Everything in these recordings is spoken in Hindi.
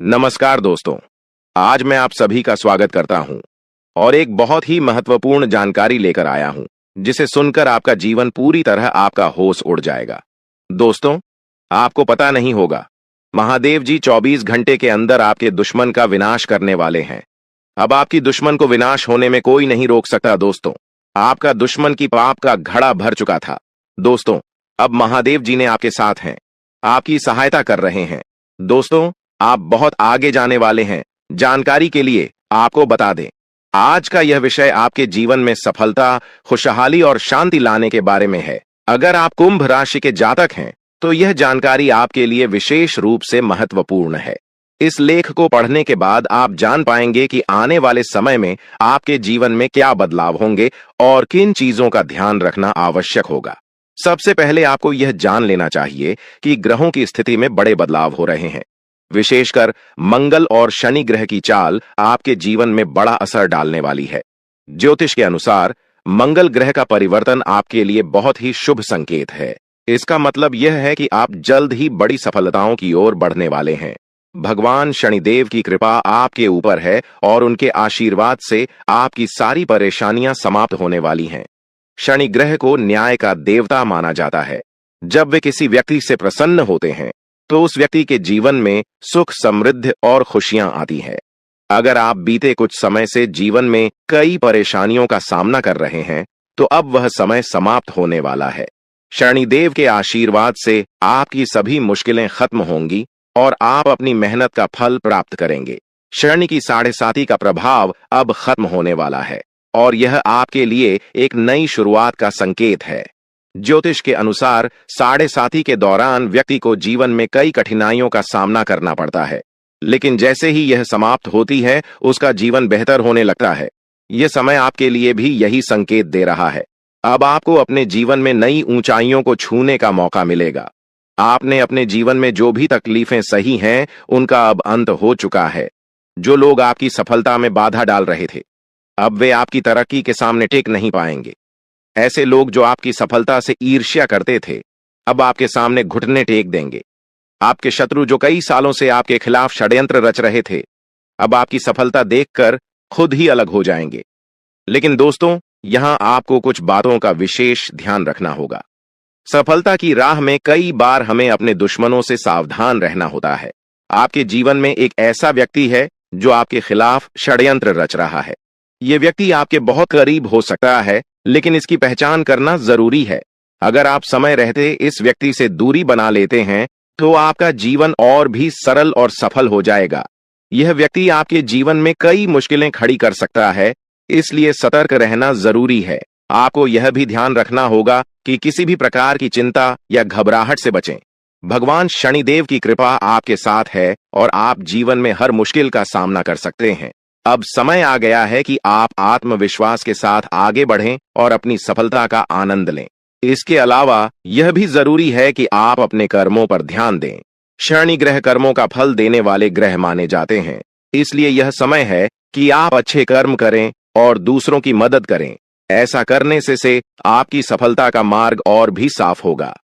नमस्कार दोस्तों। आज मैं आप सभी का स्वागत करता हूं और एक बहुत ही महत्वपूर्ण जानकारी लेकर आया हूं, जिसे सुनकर आपका जीवन पूरी तरह आपका होश उड़ जाएगा। दोस्तों, आपको पता नहीं होगा, महादेव जी 24 घंटे के अंदर आपके दुश्मन का विनाश करने वाले हैं। अब आपकी दुश्मन को विनाश होने में कोई नहीं रोक सकता। दोस्तों, आपका दुश्मन की पाप का घड़ा भर चुका था। दोस्तों, अब महादेव जी ने आपके साथ हैं, आपकी सहायता कर रहे हैं। दोस्तों, आप बहुत आगे जाने वाले हैं। जानकारी के लिए आपको बता दें, आज का यह विषय आपके जीवन में सफलता, खुशहाली और शांति लाने के बारे में है। अगर आप कुंभ राशि के जातक हैं, तो यह जानकारी आपके लिए विशेष रूप से महत्वपूर्ण है। इस लेख को पढ़ने के बाद आप जान पाएंगे कि आने वाले समय में आपके जीवन में क्या बदलाव होंगे और किन चीजों का ध्यान रखना आवश्यक होगा। सबसे पहले आपको यह जान लेना चाहिए कि ग्रहों की स्थिति में बड़े बदलाव हो रहे हैं। विशेषकर मंगल और शनि ग्रह की चाल आपके जीवन में बड़ा असर डालने वाली है। ज्योतिष के अनुसार मंगल ग्रह का परिवर्तन आपके लिए बहुत ही शुभ संकेत है। इसका मतलब यह है कि आप जल्द ही बड़ी सफलताओं की ओर बढ़ने वाले हैं। भगवान शनिदेव की कृपा आपके ऊपर है और उनके आशीर्वाद से आपकी सारी परेशानियां समाप्त होने वाली हैं। शनि ग्रह को न्याय का देवता माना जाता है। जब वे किसी व्यक्ति से प्रसन्न होते हैं, तो उस व्यक्ति के जीवन में सुख, समृद्धि और खुशियां आती है। अगर आप बीते कुछ समय से जीवन में कई परेशानियों का सामना कर रहे हैं, तो अब वह समय समाप्त होने वाला है। शनिदेव के आशीर्वाद से आपकी सभी मुश्किलें खत्म होंगी और आप अपनी मेहनत का फल प्राप्त करेंगे। शनि की 7.5 का प्रभाव अब खत्म होने वाला है और यह आपके लिए एक नई शुरुआत का संकेत है। ज्योतिष के अनुसार 7.5 के दौरान व्यक्ति को जीवन में कई कठिनाइयों का सामना करना पड़ता है, लेकिन जैसे ही यह समाप्त होती है, उसका जीवन बेहतर होने लगता है। यह समय आपके लिए भी यही संकेत दे रहा है। अब आपको अपने जीवन में नई ऊंचाइयों को छूने का मौका मिलेगा। आपने अपने जीवन में जो भी तकलीफें सही हैं, उनका अब अंत हो चुका है। जो लोग आपकी सफलता में बाधा डाल रहे थे, अब वे आपकी तरक्की के सामने टिक नहीं पाएंगे। ऐसे लोग जो आपकी सफलता से ईर्ष्या करते थे, अब आपके सामने घुटने टेक देंगे। आपके शत्रु जो कई सालों से आपके खिलाफ षड्यंत्र रच रहे थे, अब आपकी सफलता देखकर खुद ही अलग हो जाएंगे। लेकिन दोस्तों, यहां आपको कुछ बातों का विशेष ध्यान रखना होगा। सफलता की राह में कई बार हमें अपने दुश्मनों से सावधान रहना होता है। आपके जीवन में एक ऐसा व्यक्ति है जो आपके खिलाफ षड्यंत्र रच रहा है। यह व्यक्ति आपके बहुत करीब हो सकता है, लेकिन इसकी पहचान करना जरूरी है। अगर आप समय रहते इस व्यक्ति से दूरी बना लेते हैं, तो आपका जीवन और भी सरल और सफल हो जाएगा। यह व्यक्ति आपके जीवन में कई मुश्किलें खड़ी कर सकता है, इसलिए सतर्क रहना जरूरी है। आपको यह भी ध्यान रखना होगा कि किसी भी प्रकार की चिंता या घबराहट से बचें। भगवान शनिदेव की कृपा आपके साथ है और आप जीवन में हर मुश्किल का सामना कर सकते हैं। अब समय आ गया है कि आप आत्मविश्वास के साथ आगे बढ़ें और अपनी सफलता का आनंद लें। इसके अलावा यह भी जरूरी है कि आप अपने कर्मों पर ध्यान दें। शनि ग्रह कर्मों का फल देने वाले ग्रह माने जाते हैं, इसलिए यह समय है कि आप अच्छे कर्म करें और दूसरों की मदद करें। ऐसा करने से आपकी सफलता का मार्ग और भी साफ होगा।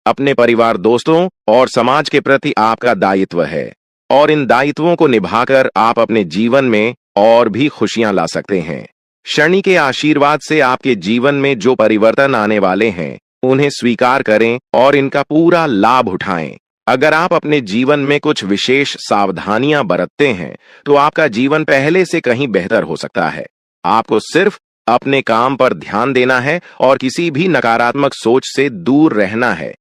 अपने परिवार, दोस्तों और समाज के प्रति आपका दायित्व है और इन दायित्वों को निभाकर आप अपने जीवन में और भी खुशियां ला सकते हैं। शनि के आशीर्वाद से आपके जीवन में जो परिवर्तन आने वाले हैं, उन्हें स्वीकार करें और इनका पूरा लाभ उठाएं। अगर आप अपने जीवन में कुछ विशेष सावधानियां बरतते हैं, तो आपका जीवन पहले से कहीं बेहतर हो सकता है। आपको सिर्फ अपने काम पर ध्यान देना है और किसी भी नकारात्मक सोच से दूर रहना है।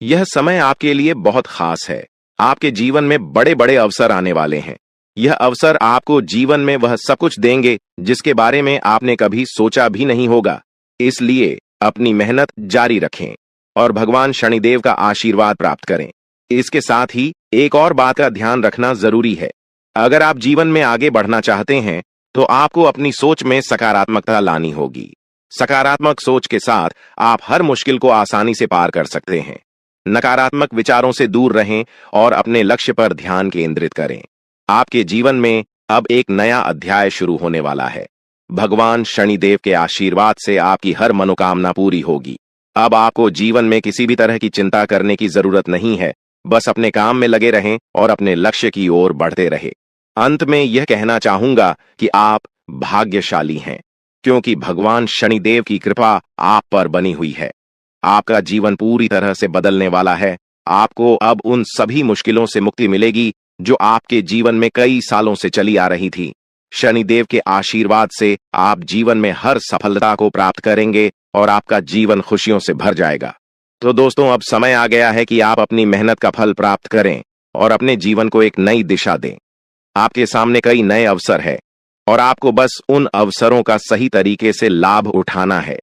यह समय आपके लिए बहुत खास है। आपके जीवन में बड़े बड़े अवसर आने वाले हैं। यह अवसर आपको जीवन में वह सब कुछ देंगे जिसके बारे में आपने कभी सोचा भी नहीं होगा। इसलिए अपनी मेहनत जारी रखें और भगवान शनिदेव का आशीर्वाद प्राप्त करें। इसके साथ ही एक और बात का ध्यान रखना जरूरी है। अगर आप जीवन में आगे बढ़ना चाहते हैं, तो आपको अपनी सोच में सकारात्मकता लानी होगी। सकारात्मक सोच के साथ आप हर मुश्किल को आसानी से पार कर सकते हैं। नकारात्मक विचारों से दूर रहें और अपने लक्ष्य पर ध्यान केंद्रित करें। आपके जीवन में अब एक नया अध्याय शुरू होने वाला है। भगवान शनिदेव के आशीर्वाद से आपकी हर मनोकामना पूरी होगी। अब आपको जीवन में किसी भी तरह की चिंता करने की जरूरत नहीं है। बस अपने काम में लगे रहें और अपने लक्ष्य की ओर बढ़ते रहे। अंत में यह कहना चाहूंगा कि आप भाग्यशाली हैं, क्योंकि भगवान शनिदेव की कृपा आप पर बनी हुई है। आपका जीवन पूरी तरह से बदलने वाला है। आपको अब उन सभी मुश्किलों से मुक्ति मिलेगी जो आपके जीवन में कई सालों से चली आ रही थी। शनिदेव के आशीर्वाद से आप जीवन में हर सफलता को प्राप्त करेंगे और आपका जीवन खुशियों से भर जाएगा। तो दोस्तों, अब समय आ गया है कि आप अपनी मेहनत का फल प्राप्त करें और अपने जीवन को एक नई दिशा दें। आपके सामने कई नए अवसर है और आपको बस उन अवसरों का सही तरीके से लाभ उठाना है।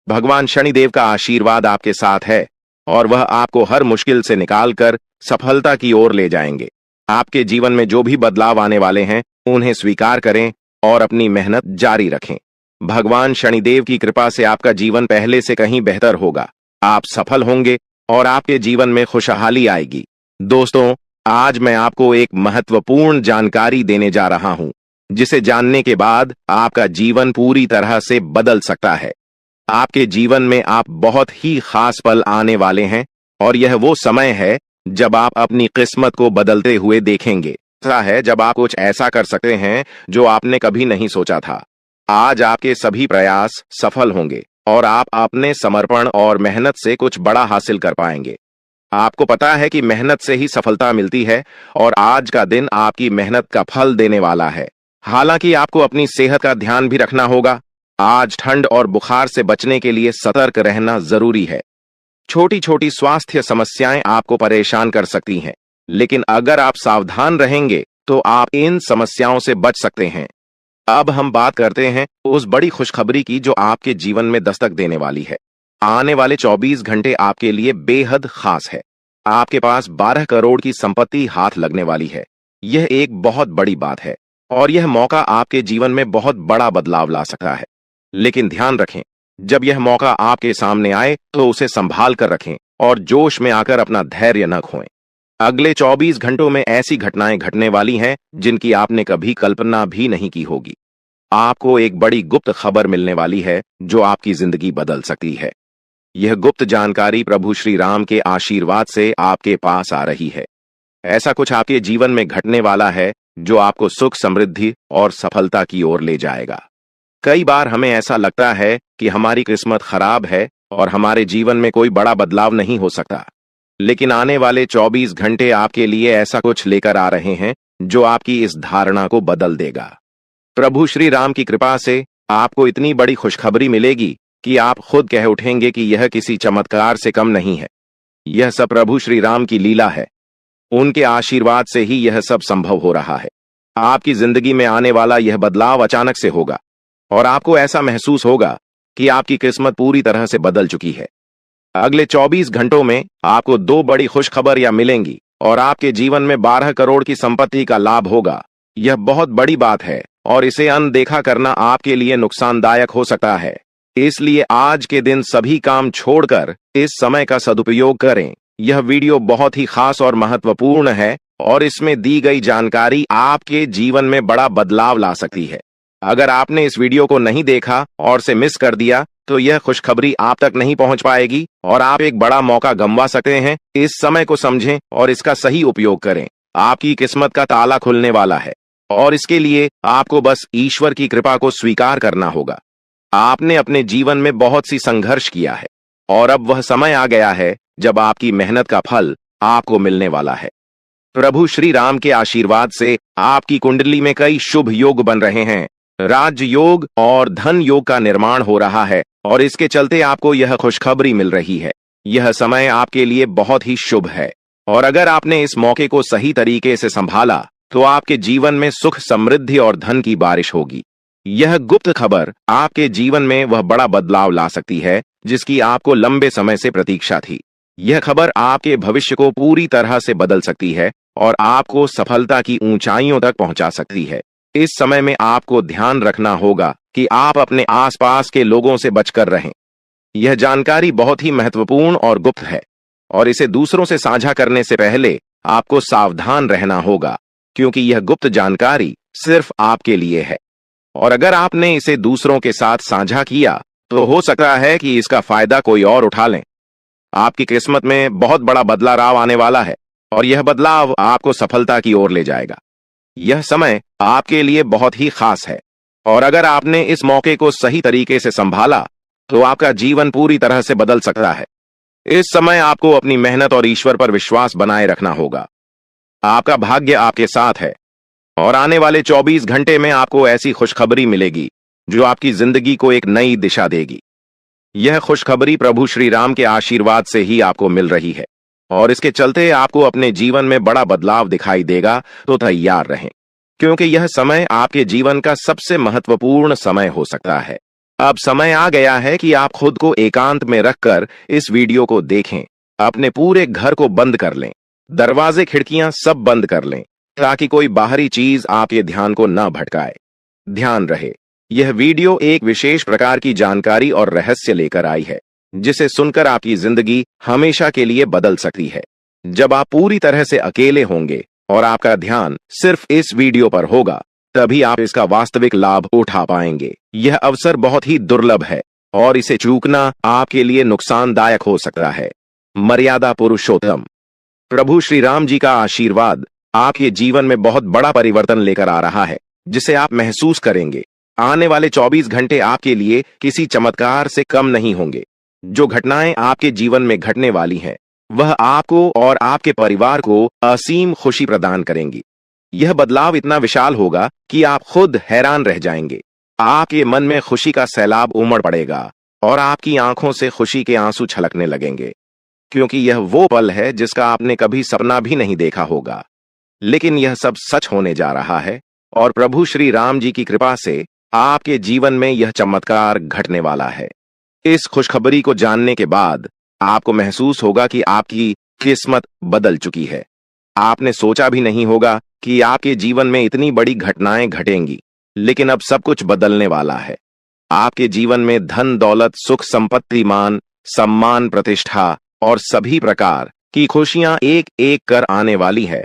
भगवान शनिदेव का आशीर्वाद आपके साथ है और वह आपको हर मुश्किल से निकालकर सफलता की ओर ले जाएंगे। आपके जीवन में जो भी बदलाव आने वाले हैं, उन्हें स्वीकार करें और अपनी मेहनत जारी रखें। भगवान शनिदेव की कृपा से आपका जीवन पहले से कहीं बेहतर होगा। आप सफल होंगे और आपके जीवन में खुशहाली आएगी। दोस्तों, आज मैं आपको एक महत्वपूर्ण जानकारी देने जा रहा हूं, जिसे जानने के बाद आपका जीवन पूरी तरह से बदल सकता है। आपके जीवन में आप बहुत ही खास पल आने वाले हैं और यह वो समय है जब आप अपनी किस्मत को बदलते हुए देखेंगे। ऐसा है जब आप कुछ ऐसा कर सकते हैं जो आपने कभी नहीं सोचा था। आज आपके सभी प्रयास सफल होंगे और आप अपने समर्पण और मेहनत से कुछ बड़ा हासिल कर पाएंगे। आपको पता है कि मेहनत से ही सफलता मिलती है और आज का दिन आपकी मेहनत का फल देने वाला है। हालांकि आपको अपनी सेहत का ध्यान भी रखना होगा। आज ठंड और बुखार से बचने के लिए सतर्क रहना जरूरी है। छोटी छोटी स्वास्थ्य समस्याएं आपको परेशान कर सकती हैं, लेकिन अगर आप सावधान रहेंगे तो आप इन समस्याओं से बच सकते हैं। अब हम बात करते हैं उस बड़ी खुशखबरी की जो आपके जीवन में दस्तक देने वाली है। आने वाले 24 घंटे आपके लिए बेहद खास है। आपके पास 12 करोड़ की संपत्ति हाथ लगने वाली है। यह एक बहुत बड़ी बात है और यह मौका आपके जीवन में बहुत बड़ा बदलाव ला सकता है। लेकिन ध्यान रखें, जब यह मौका आपके सामने आए तो उसे संभाल कर रखें और जोश में आकर अपना धैर्य न खोएं। अगले 24 घंटों में ऐसी घटनाएं घटने वाली हैं जिनकी आपने कभी कल्पना भी नहीं की होगी। आपको एक बड़ी गुप्त खबर मिलने वाली है जो आपकी जिंदगी बदल सकती है। यह गुप्त जानकारी प्रभु श्री राम के आशीर्वाद से आपके पास आ रही है। ऐसा कुछ आपके जीवन में घटने वाला है जो आपको सुख, समृद्धि और सफलता की ओर ले जाएगा। कई बार हमें ऐसा लगता है कि हमारी किस्मत खराब है और हमारे जीवन में कोई बड़ा बदलाव नहीं हो सकता, लेकिन आने वाले 24 घंटे आपके लिए ऐसा कुछ लेकर आ रहे हैं जो आपकी इस धारणा को बदल देगा। प्रभु श्री राम की कृपा से आपको इतनी बड़ी खुशखबरी मिलेगी कि आप खुद कह उठेंगे कि यह किसी चमत्कार से कम नहीं है। यह सब प्रभु श्री राम की लीला है। उनके आशीर्वाद से ही यह सब संभव हो रहा है। आपकी जिंदगी में आने वाला यह बदलाव अचानक से होगा और आपको ऐसा महसूस होगा कि आपकी किस्मत पूरी तरह से बदल चुकी है। अगले 24 घंटों में आपको 2 बड़ी खुशखबरियां मिलेंगी और आपके जीवन में 12 करोड़ की संपत्ति का लाभ होगा। यह बहुत बड़ी बात है और इसे अनदेखा करना आपके लिए नुकसानदायक हो सकता है। इसलिए आज के दिन सभी काम छोड़कर इस समय का सदुपयोग करें। यह वीडियो बहुत ही खास और महत्वपूर्ण है और इसमें दी गई जानकारी आपके जीवन में बड़ा बदलाव ला सकती है। अगर आपने इस वीडियो को नहीं देखा और से मिस कर दिया तो यह खुशखबरी आप तक नहीं पहुंच पाएगी और आप एक बड़ा मौका गंवा सकते हैं। इस समय को समझें और इसका सही उपयोग करें। आपकी किस्मत का ताला खुलने वाला है और इसके लिए आपको बस ईश्वर की कृपा को स्वीकार करना होगा। आपने अपने जीवन में बहुत सी संघर्ष किया है और अब वह समय आ गया है जब आपकी मेहनत का फल आपको मिलने वाला है। प्रभु श्री राम के आशीर्वाद से आपकी कुंडली में कई शुभ योग बन रहे हैं। राज योग और धन योग का निर्माण हो रहा है और इसके चलते आपको यह खुशखबरी मिल रही है। यह समय आपके लिए बहुत ही शुभ है और अगर आपने इस मौके को सही तरीके से संभाला तो आपके जीवन में सुख, समृद्धि और धन की बारिश होगी। यह गुप्त खबर आपके जीवन में वह बड़ा बदलाव ला सकती है जिसकी आपको लंबे समय से प्रतीक्षा थी। यह खबर आपके भविष्य को पूरी तरह से बदल सकती है और आपको सफलता की ऊंचाइयों तक पहुंचा सकती है। इस समय में आपको ध्यान रखना होगा कि आप अपने आसपास के लोगों से बचकर रहें। यह जानकारी बहुत ही महत्वपूर्ण और गुप्त है और इसे दूसरों से साझा करने से पहले आपको सावधान रहना होगा, क्योंकि यह गुप्त जानकारी सिर्फ आपके लिए है और अगर आपने इसे दूसरों के साथ साझा किया तो हो सकता है कि इसका फायदा कोई और उठा लें। आपकी किस्मत में बहुत बड़ा बदलाव आने वाला है और यह बदलाव आपको सफलता की ओर ले जाएगा। यह समय आपके लिए बहुत ही खास है और अगर आपने इस मौके को सही तरीके से संभाला तो आपका जीवन पूरी तरह से बदल सकता है। इस समय आपको अपनी मेहनत और ईश्वर पर विश्वास बनाए रखना होगा। आपका भाग्य आपके साथ है और आने वाले 24 घंटे में आपको ऐसी खुशखबरी मिलेगी जो आपकी जिंदगी को एक नई दिशा देगी। यह खुशखबरी प्रभु श्री राम के आशीर्वाद से ही आपको मिल रही है और इसके चलते आपको अपने जीवन में बड़ा बदलाव दिखाई देगा, तो तैयार रहें क्योंकि यह समय आपके जीवन का सबसे महत्वपूर्ण समय हो सकता है। अब समय आ गया है कि आप खुद को एकांत में रखकर इस वीडियो को देखें। अपने पूरे घर को बंद कर लें, दरवाजे खिड़कियां सब बंद कर लें ताकि कोई बाहरी चीज आपके ध्यान को न भटकाए। ध्यान रहे, यह वीडियो एक विशेष प्रकार की जानकारी और रहस्य लेकर आई है जिसे सुनकर आपकी जिंदगी हमेशा के लिए बदल सकती है। जब आप पूरी तरह से अकेले होंगे और आपका ध्यान सिर्फ इस वीडियो पर होगा, तभी आप इसका वास्तविक लाभ उठा पाएंगे। यह अवसर बहुत ही दुर्लभ है और इसे चूकना आपके लिए नुकसानदायक हो सकता है। मर्यादा पुरुषोत्तम प्रभु श्री राम जी का आशीर्वाद आपके जीवन में बहुत बड़ा परिवर्तन लेकर आ रहा है जिसे आप महसूस करेंगे। आने वाले 24 घंटे आपके लिए किसी चमत्कार से कम नहीं होंगे। जो घटनाएं आपके जीवन में घटने वाली हैं, वह आपको और आपके परिवार को असीम खुशी प्रदान करेंगी। यह बदलाव इतना विशाल होगा कि आप खुद हैरान रह जाएंगे। आपके मन में खुशी का सैलाब उमड़ पड़ेगा और आपकी आंखों से खुशी के आंसू छलकने लगेंगे क्योंकि यह वो पल है जिसका आपने कभी सपना भी नहीं देखा होगा। लेकिन यह सब सच होने जा रहा है और प्रभु श्री राम जी की कृपा से आपके जीवन में यह चमत्कार घटने वाला है। इस खुशखबरी को जानने के बाद आपको महसूस होगा कि आपकी किस्मत बदल चुकी है। आपने सोचा भी नहीं होगा कि आपके जीवन में इतनी बड़ी घटनाएं घटेंगी, लेकिन अब सब कुछ बदलने वाला है। आपके जीवन में धन दौलत, सुख संपत्ति, मान सम्मान, प्रतिष्ठा और सभी प्रकार की खुशियां एक एक कर आने वाली है।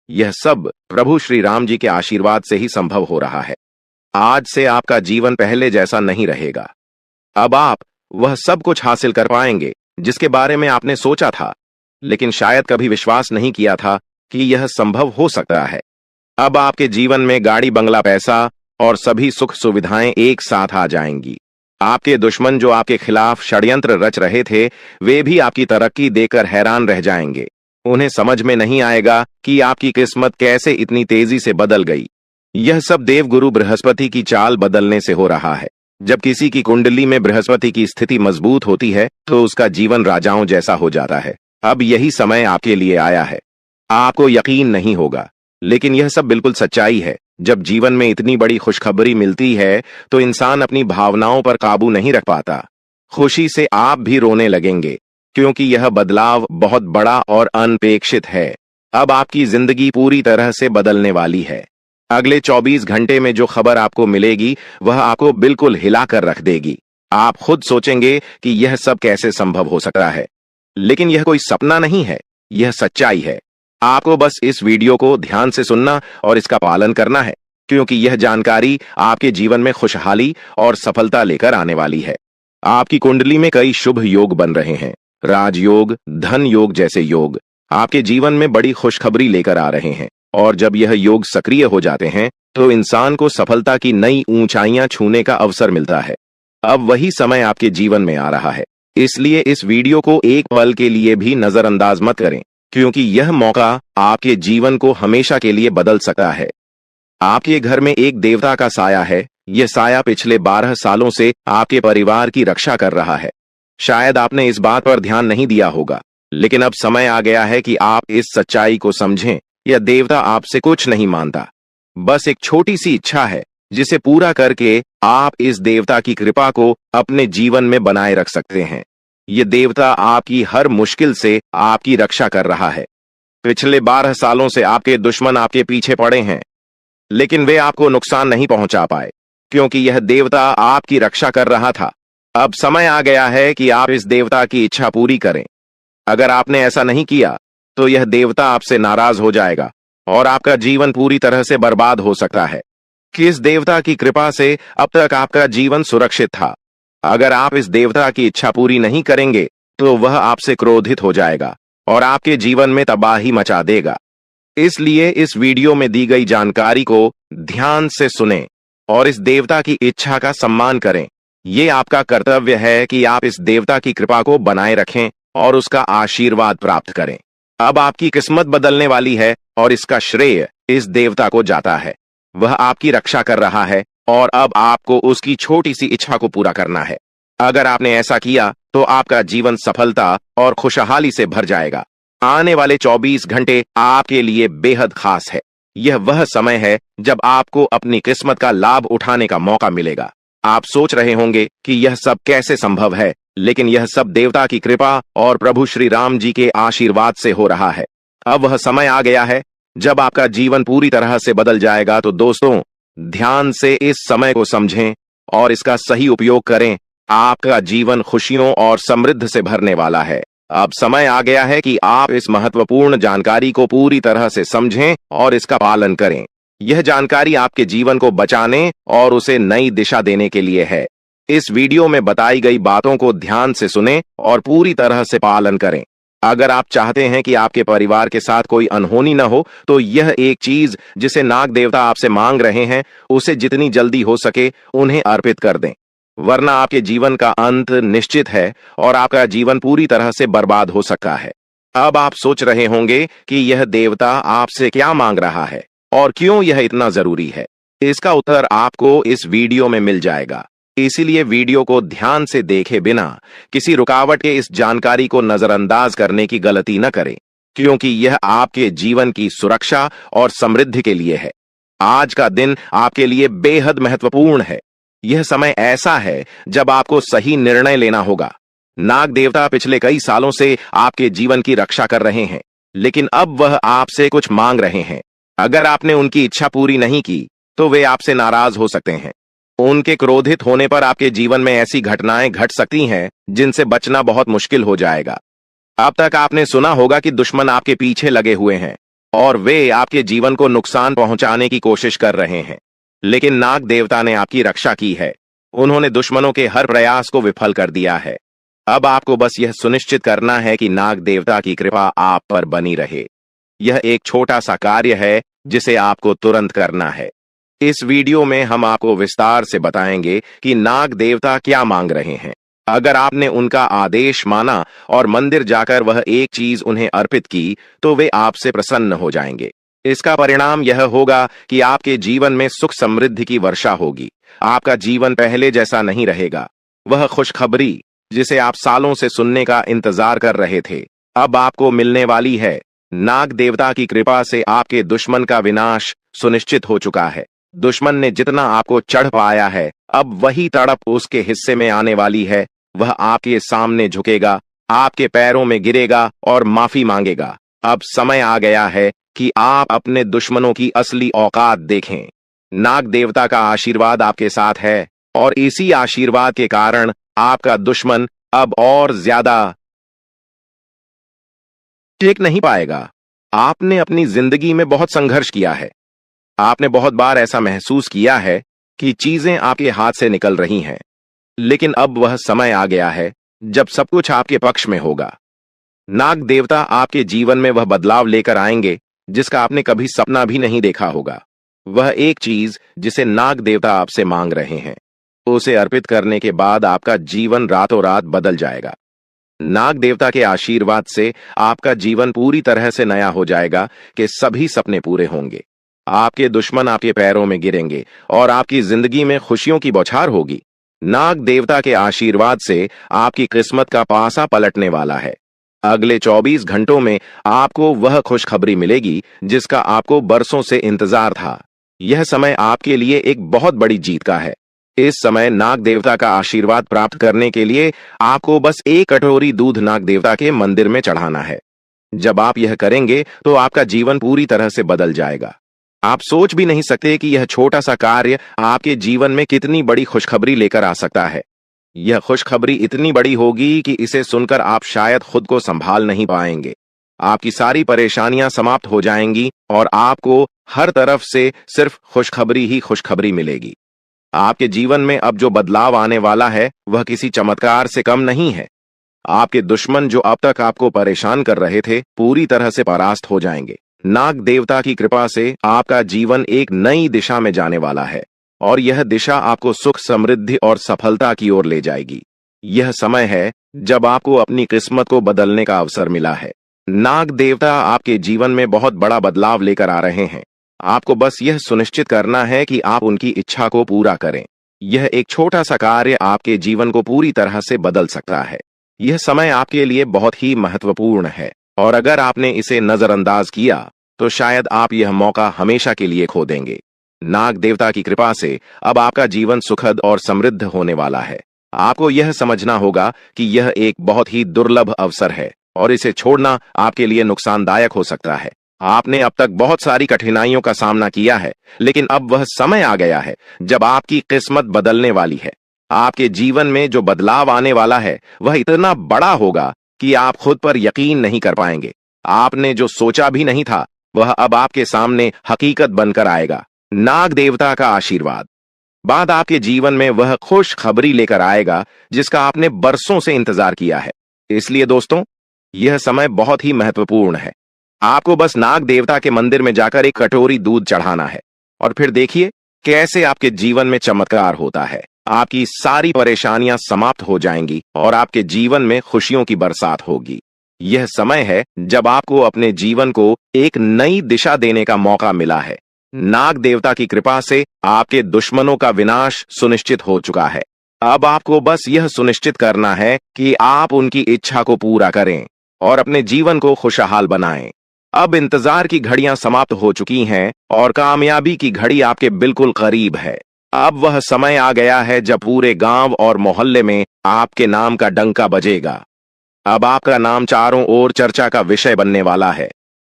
यह सब प्रभु श्री राम जी के आशीर्वाद से ही संभव हो रहा है। आज से आपका जीवन पहले जैसा नहीं रहेगा। अब आप वह सब कुछ हासिल कर पाएंगे जिसके बारे में आपने सोचा था, लेकिन शायद कभी विश्वास नहीं किया था कि यह संभव हो सकता है। अब आपके जीवन में गाड़ी, बंगला, पैसा और सभी सुख सुविधाएं एक साथ आ जाएंगी। आपके दुश्मन जो आपके खिलाफ षड्यंत्र रच रहे थे, वे भी आपकी तरक्की देखकर हैरान रह जाएंगे। उन्हें समझ में नहीं आएगा कि आपकी किस्मत कैसे इतनी तेजी से बदल गई। यह सब देवगुरु बृहस्पति की चाल बदलने से हो रहा है। जब किसी की कुंडली में बृहस्पति की स्थिति मजबूत होती है तो उसका जीवन राजाओं जैसा हो जाता है। अब यही समय आपके लिए आया है। आपको यकीन नहीं होगा, लेकिन यह सब बिल्कुल सच्चाई है। जब जीवन में इतनी बड़ी खुशखबरी मिलती है तो इंसान अपनी भावनाओं पर काबू नहीं रख पाता। खुशी से आप भी रोने लगेंगे क्योंकि यह बदलाव बहुत बड़ा और अनपेक्षित है। अब आपकी जिंदगी पूरी तरह से बदलने वाली है। अगले 24 घंटे में जो खबर आपको मिलेगी वह आपको बिल्कुल हिलाकर रख देगी। आप खुद सोचेंगे कि यह सब कैसे संभव हो सकता है, लेकिन यह कोई सपना नहीं है, यह सच्चाई है। आपको बस इस वीडियो को ध्यान से सुनना और इसका पालन करना है क्योंकि यह जानकारी आपके जीवन में खुशहाली और सफलता लेकर आने वाली है। आपकी कुंडली में कई शुभ योग बन रहे हैं। राजयोग, धन योग जैसे योग आपके जीवन में बड़ी खुशखबरी लेकर आ रहे हैं और जब यह योग सक्रिय हो जाते हैं तो इंसान को सफलता की नई ऊंचाइयां छूने का अवसर मिलता है। अब वही समय आपके जीवन में आ रहा है, इसलिए इस वीडियो को एक पल के लिए भी नजरअंदाज मत करें क्योंकि यह मौका आपके जीवन को हमेशा के लिए बदल सकता है। आपके घर में एक देवता का साया है। यह साया पिछले 12 सालों से आपके परिवार की रक्षा कर रहा है। शायद आपने इस बात पर ध्यान नहीं दिया होगा, लेकिन अब समय आ गया है कि आप इस सच्चाई को समझें। यह देवता आपसे कुछ नहीं मांगता, बस एक छोटी सी इच्छा है जिसे पूरा करके आप इस देवता की कृपा को अपने जीवन में बनाए रख सकते हैं। यह देवता आपकी हर मुश्किल से आपकी रक्षा कर रहा है। पिछले 12 सालों से आपके दुश्मन आपके पीछे पड़े हैं, लेकिन वे आपको नुकसान नहीं पहुंचा पाए क्योंकि यह देवता आपकी रक्षा कर रहा था। अब समय आ गया है कि आप इस देवता की इच्छा पूरी करें। अगर आपने ऐसा नहीं किया तो यह देवता आपसे नाराज हो जाएगा और आपका जीवन पूरी तरह से बर्बाद हो सकता है। किस देवता की कृपा से अब तक आपका जीवन सुरक्षित था। अगर आप इस देवता की इच्छा पूरी नहीं करेंगे तो वह आपसे क्रोधित हो जाएगा और आपके जीवन में तबाही मचा देगा। इसलिए इस वीडियो में दी गई जानकारी को ध्यान से सुनें और इस देवता की इच्छा का सम्मान करें। ये आपका कर्तव्य है कि आप इस देवता की कृपा को बनाए रखें और उसका आशीर्वाद प्राप्त करें। अब आपकी किस्मत बदलने वाली है और इसका श्रेय इस देवता को जाता है। वह आपकी रक्षा कर रहा है और अब आपको उसकी छोटी सी इच्छा को पूरा करना है। अगर आपने ऐसा किया तो आपका जीवन सफलता और खुशहाली से भर जाएगा। आने वाले 24 घंटे आपके लिए बेहद खास है। यह वह समय है जब आपको अपनी किस्मत का लाभ उठाने का मौका मिलेगा। आप सोच रहे होंगे कि यह सब कैसे संभव है, लेकिन यह सब देवता की कृपा और प्रभु श्री राम जी के आशीर्वाद से हो रहा है। अब वह समय आ गया है जब आपका जीवन पूरी तरह से बदल जाएगा। तो दोस्तों, ध्यान से इस समय को समझें और इसका सही उपयोग करें। आपका जीवन खुशियों और समृद्धि से भरने वाला है। अब समय आ गया है कि आप इस महत्वपूर्ण जानकारी को पूरी तरह से समझें और इसका पालन करें। यह जानकारी आपके जीवन को बचाने और उसे नई दिशा देने के लिए है। इस वीडियो में बताई गई बातों को ध्यान से सुनें और पूरी तरह से पालन करें। अगर आप चाहते हैं कि आपके परिवार के साथ कोई अनहोनी न हो, तो यह एक चीज जिसे नाग देवता आपसे मांग रहे हैं, उसे जितनी जल्दी हो सके उन्हें अर्पित कर दें, वरना आपके जीवन का अंत निश्चित है और आपका जीवन पूरी तरह से बर्बाद हो सकता है। अब आप सोच रहे होंगे कि यह देवता आपसे क्या मांग रहा है और क्यों यह इतना जरूरी है। इसका उत्तर आपको इस वीडियो में मिल जाएगा। इसीलिए वीडियो को ध्यान से देखे बिना किसी रुकावट के इस जानकारी को नजरअंदाज करने की गलती न करें, क्योंकि यह आपके जीवन की सुरक्षा और समृद्धि के लिए है। आज का दिन आपके लिए बेहद महत्वपूर्ण है। यह समय ऐसा है जब आपको सही निर्णय लेना होगा। नाग देवता पिछले कई सालों से आपके जीवन की रक्षा कर रहे हैं, लेकिन अब वह आपसे कुछ मांग रहे हैं। अगर आपने उनकी इच्छा पूरी नहीं की तो वे आपसे नाराज हो सकते हैं। उनके क्रोधित होने पर आपके जीवन में ऐसी घटनाएं घट सकती हैं जिनसे बचना बहुत मुश्किल हो जाएगा। अब तक आपने सुना होगा कि दुश्मन आपके पीछे लगे हुए हैं और वे आपके जीवन को नुकसान पहुंचाने की कोशिश कर रहे हैं, लेकिन नाग देवता ने आपकी रक्षा की है। उन्होंने दुश्मनों के हर प्रयास को विफल कर दिया है। अब आपको बस यह सुनिश्चित करना है कि नाग देवता की कृपा आप पर बनी रहे। यह एक छोटा सा कार्य है जिसे आपको तुरंत करना है। इस वीडियो में हम आपको विस्तार से बताएंगे कि नाग देवता क्या मांग रहे हैं। अगर आपने उनका आदेश माना और मंदिर जाकर वह एक चीज उन्हें अर्पित की, तो वे आपसे प्रसन्न हो जाएंगे। इसका परिणाम यह होगा कि आपके जीवन में सुख समृद्धि की वर्षा होगी। आपका जीवन पहले जैसा नहीं रहेगा। वह खुशखबरी जिसे आप सालों से सुनने का इंतजार कर रहे थे, अब आपको मिलने वाली है। नाग देवता की कृपा से आपके दुश्मन का विनाश सुनिश्चित हो चुका है। दुश्मन ने जितना आपको चढ़ पाया है, अब वही तड़प उसके हिस्से में आने वाली है। वह आपके सामने झुकेगा, आपके पैरों में गिरेगा और माफी मांगेगा। अब समय आ गया है कि आप अपने दुश्मनों की असली औकात देखें। नाग देवता का आशीर्वाद आपके साथ है और इसी आशीर्वाद के कारण आपका दुश्मन अब और ज्यादा टिक नहीं पाएगा। आपने अपनी जिंदगी में बहुत संघर्ष किया है। आपने बहुत बार ऐसा महसूस किया है कि चीजें आपके हाथ से निकल रही हैं, लेकिन अब वह समय आ गया है जब सब कुछ आपके पक्ष में होगा। नाग देवता आपके जीवन में वह बदलाव लेकर आएंगे जिसका आपने कभी सपना भी नहीं देखा होगा। वह एक चीज जिसे नाग देवता आपसे मांग रहे हैं, उसे अर्पित करने के बाद आपका जीवन रातों रात बदल जाएगा। नाग देवता के आशीर्वाद से आपका जीवन पूरी तरह से नया हो जाएगा कि सभी सपने पूरे होंगे। आपके दुश्मन आपके पैरों में गिरेंगे और आपकी जिंदगी में खुशियों की बौछार होगी। नाग देवता के आशीर्वाद से आपकी किस्मत का पासा पलटने वाला है। अगले 24 घंटों में आपको वह खुशखबरी मिलेगी जिसका आपको बरसों से इंतजार था। यह समय आपके लिए एक बहुत बड़ी जीत का है। इस समय नाग देवता का आशीर्वाद प्राप्त करने के लिए आपको बस एक कटोरी दूध नाग देवता के मंदिर में चढ़ाना है। जब आप यह करेंगे तो आपका जीवन पूरी तरह से बदल जाएगा। आप सोच भी नहीं सकते कि यह छोटा सा कार्य आपके जीवन में कितनी बड़ी खुशखबरी लेकर आ सकता है। यह खुशखबरी इतनी बड़ी होगी कि इसे सुनकर आप शायद खुद को संभाल नहीं पाएंगे। आपकी सारी परेशानियां समाप्त हो जाएंगी और आपको हर तरफ से सिर्फ खुशखबरी ही खुशखबरी मिलेगी। आपके जीवन में अब जो बदलाव आने वाला है वह किसी चमत्कार से कम नहीं है। आपके दुश्मन जो अब तक आपको परेशान कर रहे थे पूरी तरह से परास्त हो जाएंगे। नाग देवता की कृपा से आपका जीवन एक नई दिशा में जाने वाला है और यह दिशा आपको सुख, समृद्धि और सफलता की ओर ले जाएगी। यह समय है जब आपको अपनी किस्मत को बदलने का अवसर मिला है। नाग देवता आपके जीवन में बहुत बड़ा बदलाव लेकर आ रहे हैं। आपको बस यह सुनिश्चित करना है कि आप उनकी इच्छा को पूरा करें। यह एक छोटा सा कार्य आपके जीवन को पूरी तरह से बदल सकता है। यह समय आपके लिए बहुत ही महत्वपूर्ण है और अगर आपने इसे नजरअंदाज किया तो शायद आप यह मौका हमेशा के लिए खो देंगे। नाग देवता की कृपा से अब आपका जीवन सुखद और समृद्ध होने वाला है। आपको यह समझना होगा कि यह एक बहुत ही दुर्लभ अवसर है और इसे छोड़ना आपके लिए नुकसानदायक हो सकता है। आपने अब तक बहुत सारी कठिनाइयों का सामना किया है, लेकिन अब वह समय आ गया है जब आपकी किस्मत बदलने वाली है। आपके जीवन में जो बदलाव आने वाला है वह इतना बड़ा होगा कि आप खुद पर यकीन नहीं कर पाएंगे। आपने जो सोचा भी नहीं था वह अब आपके सामने हकीकत बनकर आएगा। नाग देवता का आशीर्वाद बाद आपके जीवन में वह खुश खबरी लेकर आएगा जिसका आपने बरसों से इंतजार किया है। इसलिए दोस्तों, यह समय बहुत ही महत्वपूर्ण है। आपको बस नाग देवता के मंदिर में जाकर एक कटोरी दूध चढ़ाना है और फिर देखिए कैसे आपके जीवन में चमत्कार होता है। आपकी सारी परेशानियां समाप्त हो जाएंगी और आपके जीवन में खुशियों की बरसात होगी। यह समय है जब आपको अपने जीवन को एक नई दिशा देने का मौका मिला है। नाग देवता की कृपा से आपके दुश्मनों का विनाश सुनिश्चित हो चुका है। अब आपको बस यह सुनिश्चित करना है कि आप उनकी इच्छा को पूरा करें और अपने जीवन को खुशहाल बनाएं। अब इंतजार की घड़ियां समाप्त हो चुकी हैं और कामयाबी की घड़ी आपके बिल्कुल करीब है। अब वह समय आ गया है जब पूरे गांव और मोहल्ले में आपके नाम का डंका बजेगा। अब आपका नाम चारों ओर चर्चा का विषय बनने वाला है।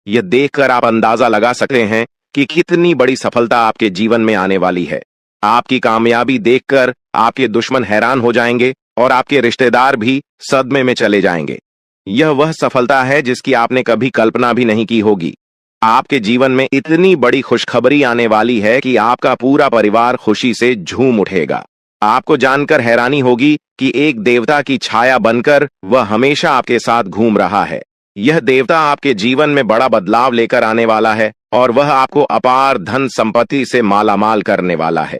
यह देखकर आप अंदाजा लगा सकते हैं कि कितनी बड़ी सफलता आपके जीवन में आने वाली है। आपकी कामयाबी देखकर आपके दुश्मन हैरान हो जाएंगे और आपके रिश्तेदार भी सदमे में चले जाएंगे। यह वह सफलता है जिसकी आपने कभी कल्पना भी नहीं की होगी। आपके जीवन में इतनी बड़ी खुशखबरी आने वाली है कि आपका पूरा परिवार खुशी से झूम उठेगा। आपको जानकर हैरानी होगी कि एक देवता की छाया बनकर वह हमेशा आपके साथ घूम रहा है। यह देवता आपके जीवन में बड़ा बदलाव लेकर आने वाला है और वह आपको अपार धन संपत्ति से मालामाल करने वाला है।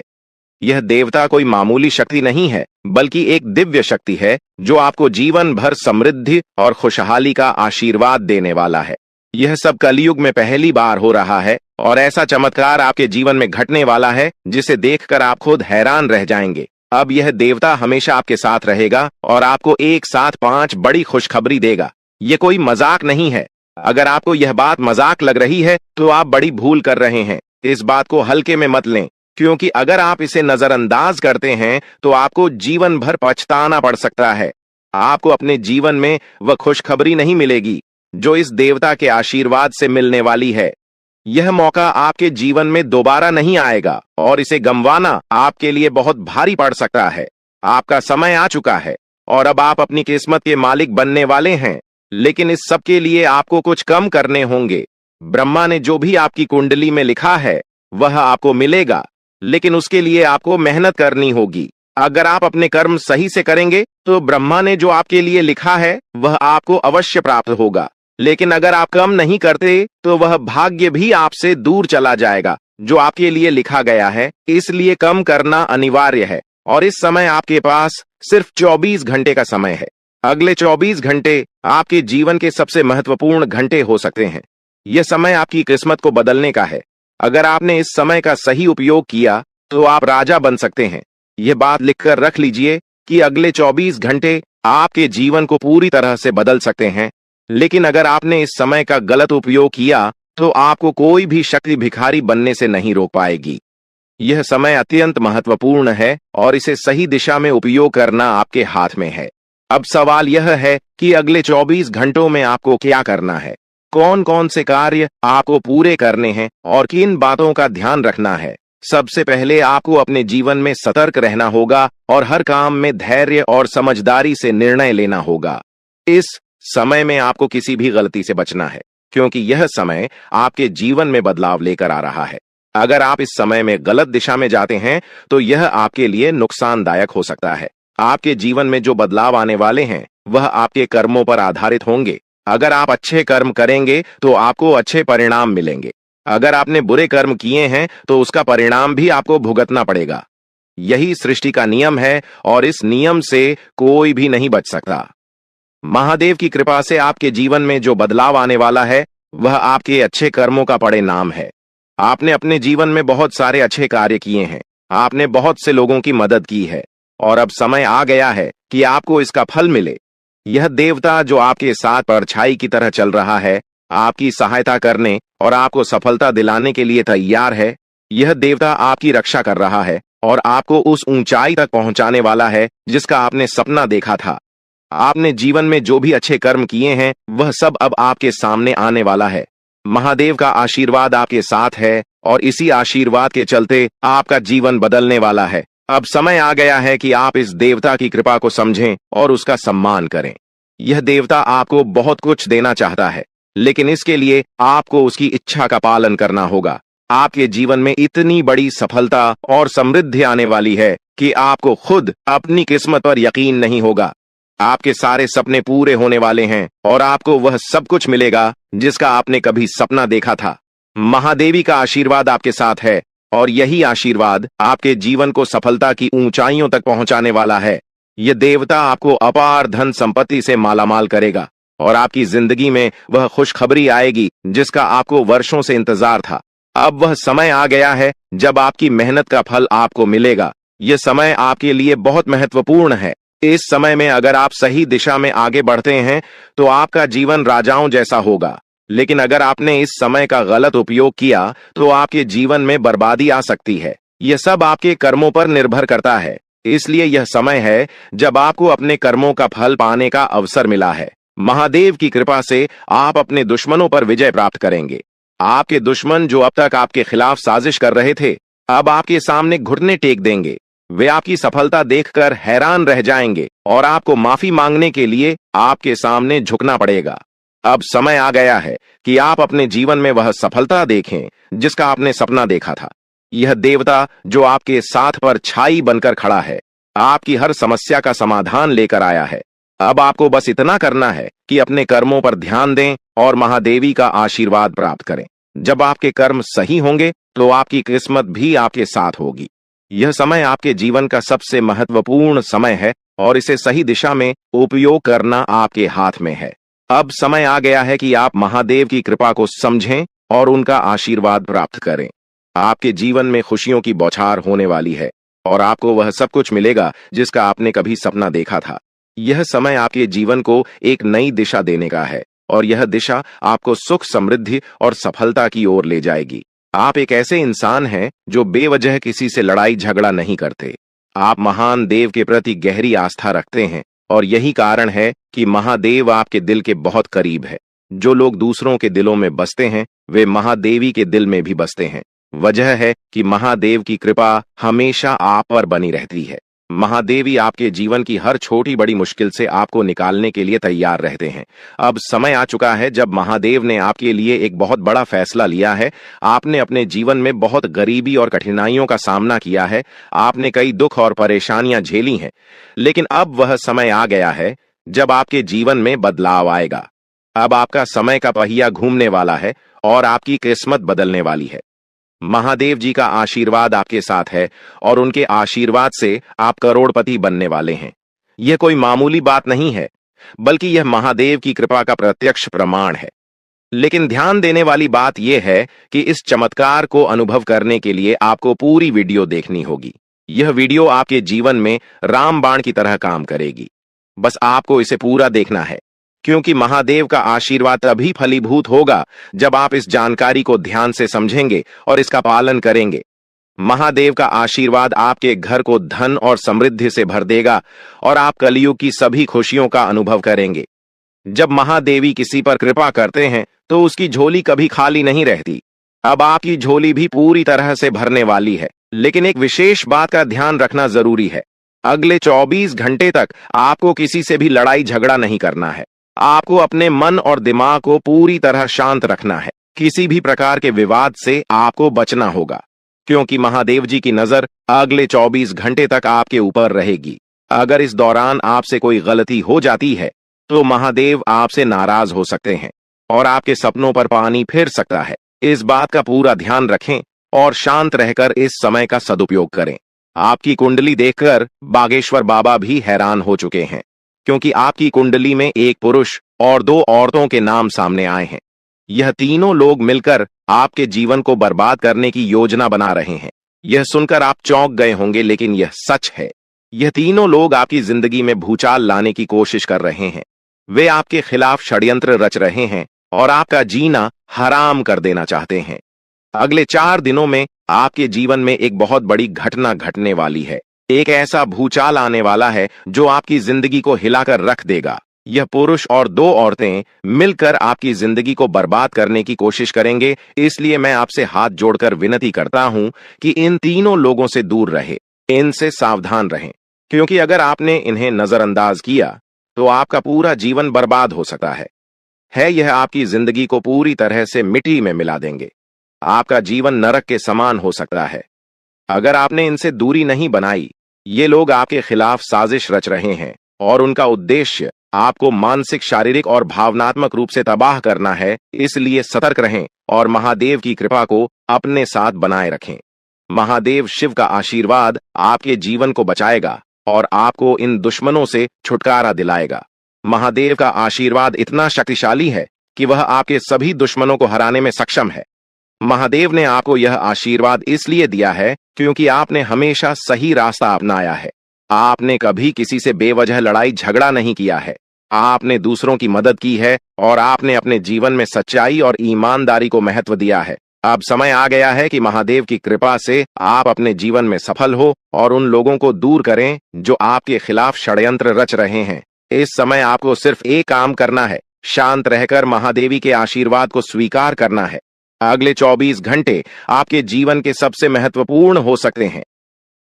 यह देवता कोई मामूली शक्ति नहीं है, बल्कि एक दिव्य शक्ति है जो आपको जीवन भर समृद्धि और खुशहाली का आशीर्वाद देने वाला है। यह सब कलयुग में पहली बार हो रहा है और ऐसा चमत्कार आपके जीवन में घटने वाला है जिसे देखकर आप खुद हैरान रह जाएंगे। अब यह देवता हमेशा आपके साथ रहेगा और आपको एक साथ 5 बड़ी खुशखबरी देगा। यह कोई मजाक नहीं है। अगर आपको यह बात मजाक लग रही है तो आप बड़ी भूल कर रहे हैं। इस बात को हल्के में मत लें, क्योंकि अगर आप इसे नजरअंदाज करते हैं तो आपको जीवन भर पछताना पड़ सकता है। आपको अपने जीवन में वह खुशखबरी नहीं मिलेगी जो इस देवता के आशीर्वाद से मिलने वाली है। यह मौका आपके जीवन में दोबारा नहीं आएगा और इसे गंवाना आपके लिए बहुत भारी पड़ सकता है। आपका समय आ चुका है और अब आप अपनी किस्मत के मालिक बनने वाले हैं, लेकिन इस सब के लिए आपको कुछ कम करने होंगे। ब्रह्मा ने जो भी आपकी कुंडली में लिखा है वह आपको मिलेगा, लेकिन उसके लिए आपको मेहनत करनी होगी। अगर आप अपने कर्म सही से करेंगे तो ब्रह्मा ने जो आपके लिए लिखा है वह आपको अवश्य प्राप्त होगा, लेकिन अगर आप कर्म नहीं करते तो वह भाग्य भी आपसे दूर चला जाएगा जो आपके लिए लिखा गया है। इसलिए कर्म करना अनिवार्य है और इस समय आपके पास सिर्फ 24 घंटे का समय है। अगले 24 घंटे आपके जीवन के सबसे महत्वपूर्ण घंटे हो सकते हैं। यह समय आपकी किस्मत को बदलने का है। अगर आपने इस समय का सही उपयोग किया तो आप राजा बन सकते हैं। यह बात लिखकर रख लीजिए कि अगले 24 घंटे आपके जीवन को पूरी तरह से बदल सकते हैं, लेकिन अगर आपने इस समय का गलत उपयोग किया तो आपको कोई भी शक्ति भिखारी बनने से नहीं रोक पाएगी। यह समय अत्यंत महत्वपूर्ण है और इसे सही दिशा में उपयोग करना आपके हाथ में है। अब सवाल यह है कि अगले 24 घंटों में आपको क्या करना है, कौन कौन से कार्य आपको पूरे करने हैं और किन बातों का ध्यान रखना है। सबसे पहले आपको अपने जीवन में सतर्क रहना होगा और हर काम में धैर्य और समझदारी से निर्णय लेना होगा। इस समय में आपको किसी भी गलती से बचना है, क्योंकि यह समय आपके जीवन में बदलाव लेकर आ रहा है। अगर आप इस समय में गलत दिशा में जाते हैं तो यह आपके लिए नुकसानदायक हो सकता है। आपके जीवन में जो बदलाव आने वाले हैं वह आपके कर्मों पर आधारित होंगे। अगर आप अच्छे कर्म करेंगे तो आपको अच्छे परिणाम मिलेंगे। अगर आपने बुरे कर्म किए हैं तो उसका परिणाम भी आपको भुगतना पड़ेगा। यही सृष्टि का नियम है और इस नियम से कोई भी नहीं बच सकता। महादेव की कृपा से आपके जीवन में जो बदलाव आने वाला है वह आपके अच्छे कर्मों का परिणाम है। आपने अपने जीवन में बहुत सारे अच्छे कार्य किए हैं। आपने बहुत से लोगों की मदद की है और अब समय आ गया है कि आपको इसका फल मिले। यह देवता जो आपके साथ परछाई की तरह चल रहा है, आपकी सहायता करने और आपको सफलता दिलाने के लिए तैयार है। यह देवता आपकी रक्षा कर रहा है और आपको उस ऊंचाई तक पहुंचाने वाला है जिसका आपने सपना देखा था। आपने जीवन में जो भी अच्छे कर्म किए हैं वह सब अब आपके सामने आने वाला है। महादेव का आशीर्वाद आपके साथ है और इसी आशीर्वाद के चलते आपका जीवन बदलने वाला है। अब समय आ गया है कि आप इस देवता की कृपा को समझें और उसका सम्मान करें। यह देवता आपको बहुत कुछ देना चाहता है, लेकिन इसके लिए आपको उसकी इच्छा का पालन करना होगा। आपके जीवन में इतनी बड़ी सफलता और समृद्धि आने वाली है कि आपको खुद अपनी किस्मत पर यकीन नहीं होगा। आपके सारे सपने पूरे होने वाले हैं और आपको वह सब कुछ मिलेगा जिसका आपने कभी सपना देखा था। महादेवी का आशीर्वाद आपके साथ है और यही आशीर्वाद आपके जीवन को सफलता की ऊंचाइयों तक पहुंचाने वाला है। यह देवता आपको अपार धन संपत्ति से मालामाल करेगा और आपकी जिंदगी में वह खुशखबरी आएगी जिसका आपको वर्षों से इंतजार था। अब वह समय आ गया है जब आपकी मेहनत का फल आपको मिलेगा। यह समय आपके लिए बहुत महत्वपूर्ण है। इस समय में अगर आप सही दिशा में आगे बढ़ते हैं तो आपका जीवन राजाओं जैसा होगा, लेकिन अगर आपने इस समय का गलत उपयोग किया तो आपके जीवन में बर्बादी आ सकती है। यह सब आपके कर्मों पर निर्भर करता है, इसलिए यह समय है जब आपको अपने कर्मों का फल पाने का अवसर मिला है। महादेव की कृपा से आप अपने दुश्मनों पर विजय प्राप्त करेंगे। आपके दुश्मन जो अब तक आपके खिलाफ साजिश कर रहे थे, अब आपके सामने घुटने टेक देंगे। वे आपकी सफलता देखकर हैरान रह जाएंगे और आपको माफी मांगने के लिए आपके सामने झुकना पड़ेगा। अब समय आ गया है कि आप अपने जीवन में वह सफलता देखें जिसका आपने सपना देखा था। यह देवता जो आपके साथ पर छाई बनकर खड़ा है, आपकी हर समस्या का समाधान लेकर आया है। अब आपको बस इतना करना है कि अपने कर्मों पर ध्यान दें और महादेवी का आशीर्वाद प्राप्त करें। जब आपके कर्म सही होंगे तो आपकी किस्मत भी आपके साथ होगी। यह समय आपके जीवन का सबसे महत्वपूर्ण समय है और इसे सही दिशा में उपयोग करना आपके हाथ में है। अब समय आ गया है कि आप महादेव की कृपा को समझें और उनका आशीर्वाद प्राप्त करें। आपके जीवन में खुशियों की बौछार होने वाली है और आपको वह सब कुछ मिलेगा जिसका आपने कभी सपना देखा था। यह समय आपके जीवन को एक नई दिशा देने का है और यह दिशा आपको सुख, समृद्धि और सफलता की ओर ले जाएगी। आप एक ऐसे इंसान हैं जो बेवजह किसी से लड़ाई झगड़ा नहीं करते। आप महान देव के प्रति गहरी आस्था रखते हैं और यही कारण है कि महादेव आपके दिल के बहुत करीब है। जो लोग दूसरों के दिलों में बसते हैं वे महादेवी के दिल में भी बसते हैं। वजह है कि महादेव की कृपा हमेशा आप पर बनी रहती है। महादेवी आपके जीवन की हर छोटी बड़ी मुश्किल से आपको निकालने के लिए तैयार रहते हैं। अब समय आ चुका है जब महादेव ने आपके लिए एक बहुत बड़ा फैसला लिया है। आपने अपने जीवन में बहुत गरीबी और कठिनाइयों का सामना किया है। आपने कई दुख और परेशानियां झेली हैं, लेकिन अब वह समय आ गया है जब आपके जीवन में बदलाव आएगा। अब आपका समय का पहिया घूमने वाला है और आपकी किस्मत बदलने वाली है। महादेव जी का आशीर्वाद आपके साथ है और उनके आशीर्वाद से आप करोड़पति बनने वाले हैं। यह कोई मामूली बात नहीं है, बल्कि यह महादेव की कृपा का प्रत्यक्ष प्रमाण है। लेकिन ध्यान देने वाली बात यह है कि इस चमत्कार को अनुभव करने के लिए आपको पूरी वीडियो देखनी होगी। यह वीडियो आपके जीवन में रामबाण की तरह काम करेगी। बस आपको इसे पूरा देखना है, क्योंकि महादेव का आशीर्वाद तभी फलीभूत होगा जब आप इस जानकारी को ध्यान से समझेंगे और इसका पालन करेंगे। महादेव का आशीर्वाद आपके घर को धन और समृद्धि से भर देगा और आप कलयुग की सभी खुशियों का अनुभव करेंगे। जब महादेवी किसी पर कृपा करते हैं तो उसकी झोली कभी खाली नहीं रहती। अब आपकी झोली भी पूरी तरह से भरने वाली है, लेकिन एक विशेष बात का ध्यान रखना जरूरी है। अगले 24 घंटे तक आपको किसी से भी लड़ाई झगड़ा नहीं करना है। आपको अपने मन और दिमाग को पूरी तरह शांत रखना है। किसी भी प्रकार के विवाद से आपको बचना होगा, क्योंकि महादेव जी की नजर अगले 24 घंटे तक आपके ऊपर रहेगी। अगर इस दौरान आपसे कोई गलती हो जाती है तो महादेव आपसे नाराज हो सकते हैं और आपके सपनों पर पानी फिर सकता है। इस बात का पूरा ध्यान रखें और शांत रहकर इस समय का सदुपयोग करें। आपकी कुंडली देखकर बागेश्वर बाबा भी हैरान हो चुके हैं, क्योंकि आपकी कुंडली में एक पुरुष और 2 औरतों के नाम सामने आए हैं। यह तीनों लोग मिलकर आपके जीवन को बर्बाद करने की योजना बना रहे हैं। यह सुनकर आप चौंक गए होंगे, लेकिन यह सच है। यह तीनों लोग आपकी जिंदगी में भूचाल लाने की कोशिश कर रहे हैं। वे आपके खिलाफ षड्यंत्र रच रहे हैं और आपका जीना हराम कर देना चाहते हैं। अगले 4 दिनों में आपके जीवन में एक बहुत बड़ी घटना घटने वाली है। एक ऐसा भूचाल आने वाला है जो आपकी जिंदगी को हिलाकर रख देगा। यह पुरुष और 2 औरतें मिलकर आपकी जिंदगी को बर्बाद करने की कोशिश करेंगे। इसलिए मैं आपसे हाथ जोड़कर विनती करता हूं कि इन तीनों लोगों से दूर रहे, इनसे सावधान रहें, क्योंकि अगर आपने इन्हें नजरअंदाज किया तो आपका पूरा जीवन बर्बाद हो सकता है। यह आपकी जिंदगी को पूरी तरह से मिट्टी में मिला देंगे। आपका जीवन नरक के समान हो सकता है। अगर आपने इनसे दूरी नहीं बनाई, ये लोग आपके खिलाफ साजिश रच रहे हैं और उनका उद्देश्य आपको मानसिक, शारीरिक और भावनात्मक रूप से तबाह करना है। इसलिए सतर्क रहें और महादेव की कृपा को अपने साथ बनाए रखें। महादेव शिव का आशीर्वाद आपके जीवन को बचाएगा और आपको इन दुश्मनों से छुटकारा दिलाएगा। महादेव का आशीर्वाद इतना शक्तिशाली है कि वह आपके सभी दुश्मनों को हराने में सक्षम है। महादेव ने आपको यह आशीर्वाद इसलिए दिया है क्योंकि आपने हमेशा सही रास्ता अपनाया है। आपने कभी किसी से बेवजह लड़ाई झगड़ा नहीं किया है। आपने दूसरों की मदद की है और आपने अपने जीवन में सच्चाई और ईमानदारी को महत्व दिया है। अब समय आ गया है कि महादेव की कृपा से आप अपने जीवन में सफल हो और उन लोगों को दूर करें जो आपके खिलाफ षड्यंत्र रच रहे हैं। इस समय आपको सिर्फ एक काम करना है, शांत रहकर महादेवी के आशीर्वाद को स्वीकार करना है। अगले 24 घंटे आपके जीवन के सबसे महत्वपूर्ण हो सकते हैं।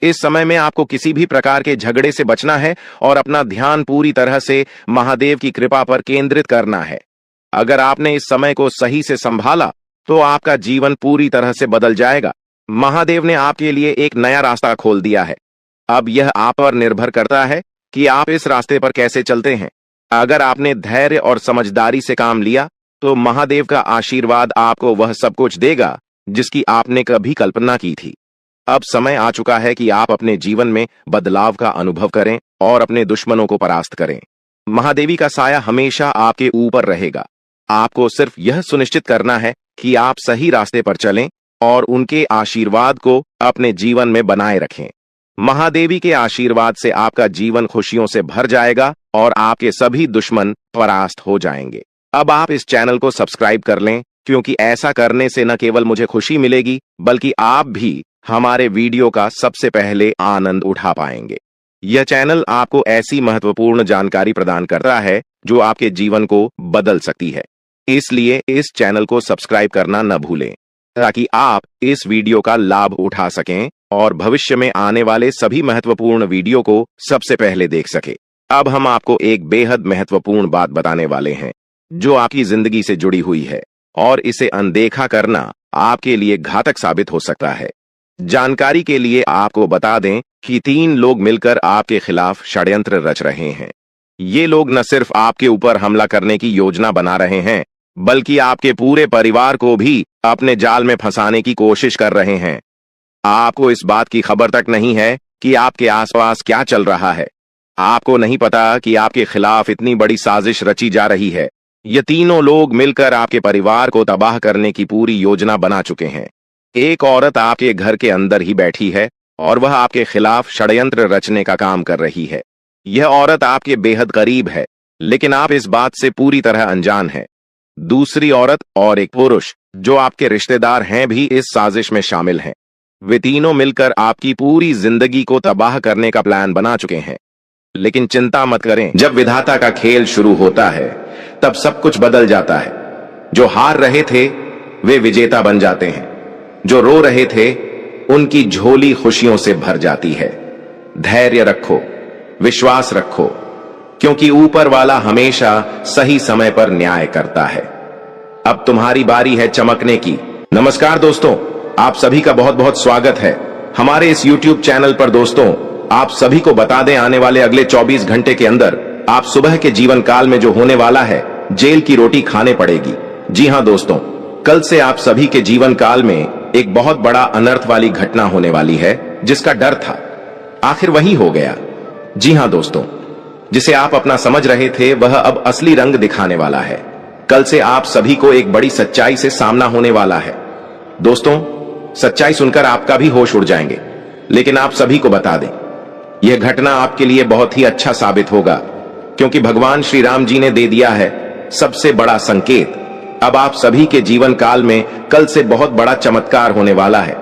इस समय में आपको किसी भी प्रकार के झगड़े से बचना है और अपना ध्यान पूरी तरह से महादेव की कृपा पर केंद्रित करना है। अगर आपने इस समय को सही से संभाला तो आपका जीवन पूरी तरह से बदल जाएगा। महादेव ने आपके लिए एक नया रास्ता खोल दिया है। अब यह आप पर निर्भर करता है कि आप इस रास्ते पर कैसे चलते हैं। अगर आपने धैर्य और समझदारी से काम लिया तो महादेव का आशीर्वाद आपको वह सब कुछ देगा जिसकी आपने कभी कल्पना की थी। अब समय आ चुका है कि आप अपने जीवन में बदलाव का अनुभव करें और अपने दुश्मनों को परास्त करें। महादेवी का साया हमेशा आपके ऊपर रहेगा। आपको सिर्फ यह सुनिश्चित करना है कि आप सही रास्ते पर चलें और उनके आशीर्वाद को अपने जीवन में बनाए रखें। महादेवी के आशीर्वाद से आपका जीवन खुशियों से भर जाएगा और आपके सभी दुश्मन परास्त हो जाएंगे। अब आप इस चैनल को सब्सक्राइब कर लें, क्योंकि ऐसा करने से न केवल मुझे खुशी मिलेगी बल्कि आप भी हमारे वीडियो का सबसे पहले आनंद उठा पाएंगे। यह चैनल आपको ऐसी महत्वपूर्ण जानकारी प्रदान करता है जो आपके जीवन को बदल सकती है। इसलिए इस चैनल को सब्सक्राइब करना न भूलें, ताकि आप इस वीडियो का लाभ उठा सकें और भविष्य में आने वाले सभी महत्वपूर्ण वीडियो को सबसे पहले देख सके। अब हम आपको एक बेहद महत्वपूर्ण बात बताने वाले हैं जो आपकी जिंदगी से जुड़ी हुई है और इसे अनदेखा करना आपके लिए घातक साबित हो सकता है। जानकारी के लिए आपको बता दें कि 3 लोग मिलकर आपके खिलाफ षड्यंत्र रच रहे हैं। ये लोग न सिर्फ आपके ऊपर हमला करने की योजना बना रहे हैं, बल्कि आपके पूरे परिवार को भी अपने जाल में फंसाने की कोशिश कर रहे हैं। आपको इस बात की खबर तक नहीं है कि आपके आसपास क्या चल रहा है। आपको नहीं पता कि आपके खिलाफ इतनी बड़ी साजिश रची जा रही है। ये तीनों लोग मिलकर आपके परिवार को तबाह करने की पूरी योजना बना चुके हैं। एक औरत आपके घर के अंदर ही बैठी है और वह आपके खिलाफ षड्यंत्र रचने का काम कर रही है। यह औरत आपके बेहद करीब है, लेकिन आप इस बात से पूरी तरह अनजान हैं। दूसरी औरत और एक पुरुष जो आपके रिश्तेदार हैं भी इस साजिश में शामिल हैं। वे तीनों मिलकर आपकी पूरी जिंदगी को तबाह करने का प्लान बना चुके हैं। लेकिन चिंता मत करें, जब विधाता का खेल शुरू होता है तब सब कुछ बदल जाता है। जो हार रहे थे वे विजेता बन जाते हैं। जो रो रहे थे उनकी झोली खुशियों से भर जाती है। धैर्य रखो, विश्वास रखो, क्योंकि ऊपर वाला हमेशा सही समय पर न्याय करता है। अब तुम्हारी बारी है चमकने की। नमस्कार दोस्तों, आप सभी का बहुत बहुत स्वागत है हमारे इस YouTube चैनल पर। दोस्तों, आप सभी को बता दें, आने वाले अगले 24 घंटे के अंदर आप सुबह के जीवन काल में जो होने वाला है, जेल की रोटी खाने पड़ेगी। जी हां दोस्तों, कल से आप सभी के जीवन काल में एक बहुत बड़ा अनर्थ वाली घटना होने वाली है, जिसका डर था आखिर वही हो गया। जी हां दोस्तों, जिसे आप अपना समझ रहे थे वह अब असली रंग दिखाने वाला है। कल से आप सभी को एक बड़ी सच्चाई से सामना होने वाला है। दोस्तों, सच्चाई सुनकर आपका भी होश उड़ जाएंगे, लेकिन आप सभी को बता दें, यह घटना आपके लिए बहुत ही अच्छा साबित होगा, क्योंकि भगवान श्री राम जी ने दे दिया है सबसे बड़ा संकेत। अब आप सभी के जीवन काल में कल से बहुत बड़ा चमत्कार होने वाला है।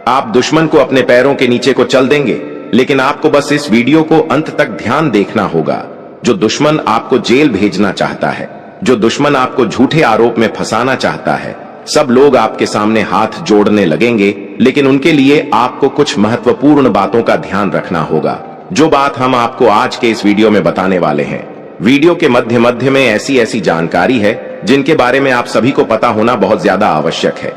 आप दुश्मन को अपने पैरों के नीचे को चल देंगे, लेकिन आपको बस इस वीडियो को अंत तक ध्यान देखना होगा। जो दुश्मन आपको जेल भेजना चाहता है, जो दुश्मन आपको झूठे आरोप में फंसाना चाहता है, सब लोग आपके सामने हाथ जोड़ने लगेंगे, लेकिन उनके लिए आपको कुछ महत्वपूर्ण बातों का ध्यान रखना होगा, जो बात हम आपको आज के इस वीडियो में बताने वाले हैं। वीडियो के मध्य मध्य में ऐसी ऐसी जानकारी है जिनके बारे में आप सभी को पता होना बहुत ज्यादा आवश्यक है।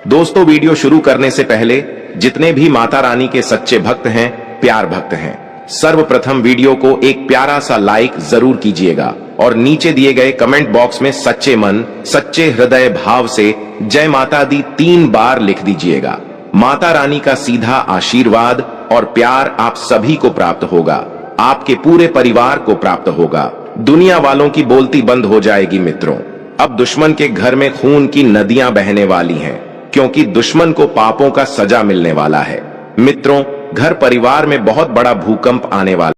दोस्तों, वीडियो शुरू करने से पहले जितने भी माता रानी के सच्चे भक्त हैं, प्यार भक्त हैं, सर्वप्रथम वीडियो को एक प्यारा सा लाइक जरूर कीजिएगा और नीचे दिए गए कमेंट बॉक्स में सच्चे मन, सच्चे हृदय भाव से जय माता दी 3 बार लिख दीजिएगा। माता रानी का सीधा आशीर्वाद और प्यार आप सभी को प्राप्त होगा, आपके पूरे परिवार को प्राप्त होगा। दुनिया वालों की बोलती बंद हो जाएगी मित्रों। अब दुश्मन के घर में खून की नदियां बहने वाली हैं, क्योंकि दुश्मन को पापों का सजा मिलने वाला है। मित्रों, घर परिवार में बहुत बड़ा भूकंप आने वाला